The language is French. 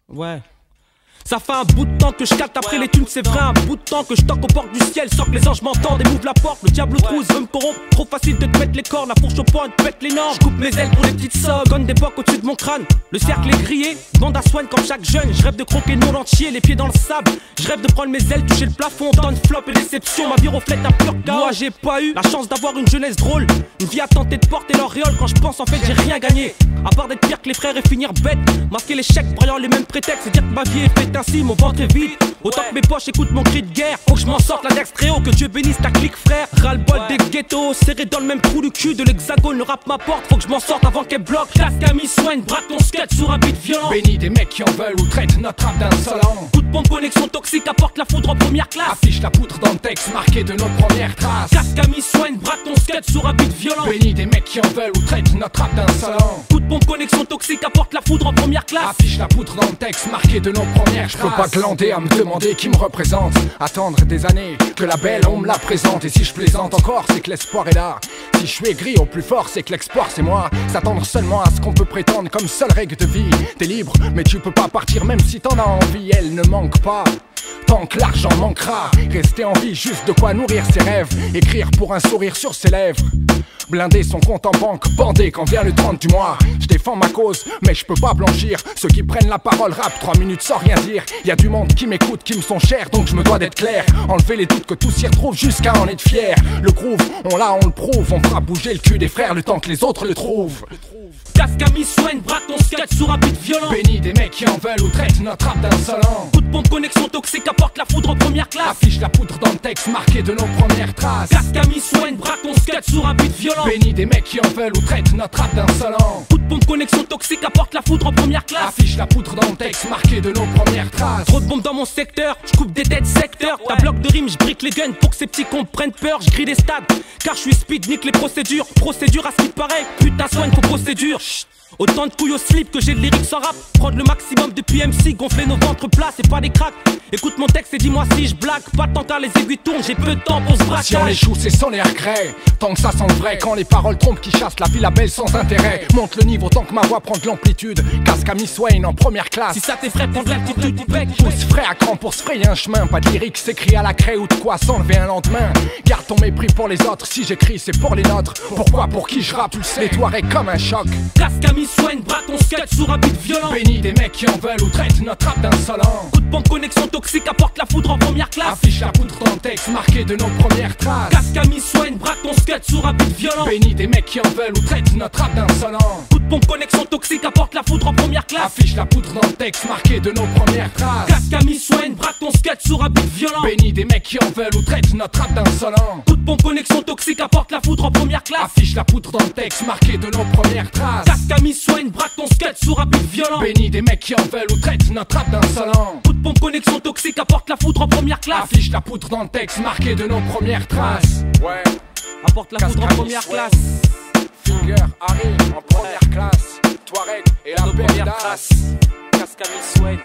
Ouais. Ça fait un bout de temps que je capte après les thunes, c'est vrai, un bout de temps que je toque aux portes du ciel, sans que les anges m'entendent et m'ouvrent la porte. Le diable trousse veut me corrompre, trop facile de te mettre les cordes, la fourche au poing te pète les normes. Je coupe mes ailes pour les petites sommes, conne d'époque au-dessus de mon crâne. Le cercle est grillé, bande à soigne comme chaque jeune. Je rêve de croquer le monde entier, les pieds dans le sable. Je rêve de prendre mes ailes, toucher le plafond, tant de flop et déception. Ma vie reflète un pur chaos. Moi j'ai pas eu la chance d'avoir une jeunesse drôle, une vie à tenter de porter l'auréole. Quand je pense en fait j'ai rien gagné, à part d'être pire que les frères et finir bête. Masquer l'échec, broyant les mêmes prétextes, c'est dire que ma vie est faite ainsi, mon ventre est vide. Autant que mes poches écoutent mon cri de guerre. Faut que je m'en sorte l'index très haut, que Dieu bénisse ta clique frère. Ras-le-bol des ghettos, serré dans le même trou du cul de l'hexagone. Le rap m'apporte, faut que je m'en sorte avant qu'elle bloque. Casque à mi-soigne, braque ton skate sur un beat violent. Bénis des mecs qui en veulent ou traitent notre rap d'insolent. Coup de pompe, connexion toxique, apporte la foudre en première classe. Affiche la poutre dans le texte marqué de nos premières traces. Casque à mi-soigne, braque ton skate sur un beat violent. Bénis des mecs qui en veulent ou traitent notre rap d'insolent. Coup de pompe, connexion toxique, apporte la foudre en première classe. Affiche la poutre dans le texte marqué de nos premières traces. Je peux pas glander à me demander qui me représente. Attendre des années que la belle on me la présente. Et si je plaisante encore, c'est que l'espoir est là. Si je suis aigri au plus fort, c'est que l'export c'est moi. S'attendre seulement à ce qu'on peut prétendre comme seule règle de vie. T'es libre, mais tu peux pas partir même si t'en as envie. Elle ne manque pas, tant que l'argent manquera. Rester en vie, juste de quoi nourrir ses rêves. Écrire pour un sourire sur ses lèvres. Blinder son compte en banque, bandé quand vient le 30 du mois. Je défends ma cause, mais je peux pas blanchir. Ceux qui prennent la parole rap 3 minutes sans rien dire. Y a du monde qui m'écoute, qui me sont chers, donc je me dois d'être clair. Enlever les doutes que tous s'y retrouvent jusqu'à en être fier. Le groove, on l'a, on le prouve. On fera bouger le cul des frères le temps que les autres le trouvent. Casque à mi-soigne, braque ton skate sur un beat violent. Bénis des mecs qui en veulent ou traitent notre rap d'insolent. Coup de pompe, connexion toxique, apporte la foudre en première classe. Affiche la poutre dans le texte marqué de nos premières traces. Casque à mi-soigne, braque ton skate sur un beat violent. Bénis des mecs qui en veulent ou traitent notre rap d'insolent. Coup de pompe, connexion toxique, apporte la foudre en première classe. Affiche la poutre dans le texte marqué de nos premières traces. Trop de bombes dans mon secteur, je coupe des têtes secteur. Ta bloc de rime, je brique les guns pour que ces petits cons prennent peur. Je grille des stades, car je suis speed, nique les procédures. Procédure à ce qui paraît, putain soigne faut procédure. Chut. Autant de couilles au slip que j'ai de lyrics sans rap. Prendre le maximum depuis MC, gonfler nos ventres plats, c'est pas des cracks. Écoute mon texte et dis-moi si je blague. Pas tant car les aiguilles tournent, j'ai peu de temps pour ce braquage. Si on échoue c'est sans les regrets. Tant que ça sent le vrai, quand les paroles trompent qui chassent la vie la belle sans intérêt. Monte le niveau tant que ma voix prend de l'amplitude. Casque à mi-Swain en première classe. Si ça t'effraie, prends de l'altitude du bec. Pousse frais à cran pour se frayer un chemin. Pas de lyrique s'écrit à la craie ou de quoi s'enlever un lendemain. Garde ton mépris pour les autres, si j'écris c'est pour les nôtres. Pourquoi, pour qui je rappe, les Touaregs comme un choc. Casque à mi-Swain, braque ton skate sur un beat violent. Bénis des mecs qui en veulent ou traitent notre rap d'insolent. Coup de pompe, connexion toxique, apporte la foudre en première classe. Affiche la poutre dans le texte marqué de nos premières traces. Casque à mi-Swain, braque ton skate sur un beat violent. Bénis des mecs qui en veulent ou traitent notre rap d'insolent. Coup de pompe, connexion toxique, apporte la foudre en première classe. Affiche la poutre dans le texte marqué de nos premières traces. Casque à mi-Swain, braque ton skate sur un beat violent. Bénis des mecs qui en veulent ou traitent notre rap d'insolent. Coup de pompe, connexion toxique, apporte la foudre en première classe. Affiche la poutre dans le texte marqué de nos premières traces. Casque à mi-Swain, braque ton skate sur un beat violent. Bénis des mecs qui en veulent ou traitent notre rap d'insolent. Coup de pompe, connexion toxique, apporte la foudre en première classe. Affiche la poutre dans le texte marqué de nos premières traces. Ouais, apporte la foudre en première classe. Finger, Harry en première classe. Touareg et la première classe. Casque à mi-Swain.